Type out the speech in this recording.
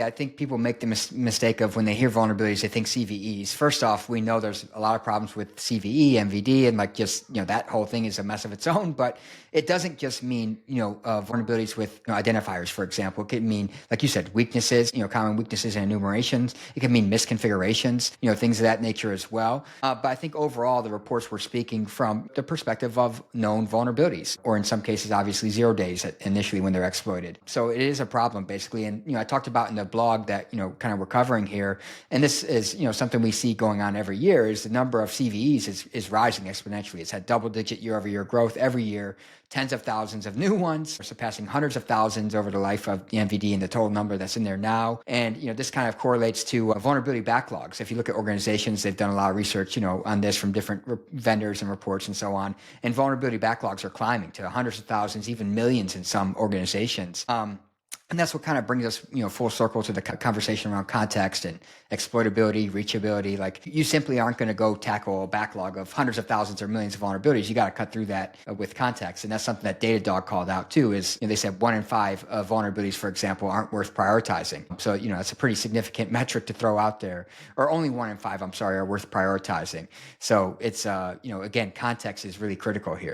I think people make the mistake of when they hear vulnerabilities, they think CVEs. First off, we know there's a lot of problems with CVE, MVD, and like just, that whole thing is a mess of its own. But it doesn't just mean, vulnerabilities with identifiers, for example. It could mean, like you said, weaknesses, common weaknesses and enumerations. It can mean misconfigurations, things of that nature as well. But I think overall, the reports were speaking from the perspective of known vulnerabilities, or in some cases, obviously 0 days initially when they're exploited. So it is a problem, basically. And, I talked about in the blog that, kind of we're covering here, and this is, something we see going on every year, is the number of CVEs is rising exponentially. It's had double-digit year-over-year growth every year, tens of thousands of new ones, surpassing hundreds of thousands over the life of the MVD and the total number that's in there now. And, this kind of correlates to vulnerability backlogs. If you look at organizations, they've done a lot of research, on this from different vendors and reports and so on. And vulnerability backlogs are climbing to hundreds of thousands, even millions in some organizations. And that's what kind of brings us, full circle to the conversation around context and exploitability, reachability. Like, you simply aren't going to go tackle a backlog of hundreds of thousands or millions of vulnerabilities. You got to cut through that with context. And that's something that Datadog called out too, is they said 1 in 5 vulnerabilities, for example, aren't worth prioritizing. So, that's a pretty significant metric to throw out there, or only 1 in 5, are worth prioritizing. So it's, again, context is really critical here.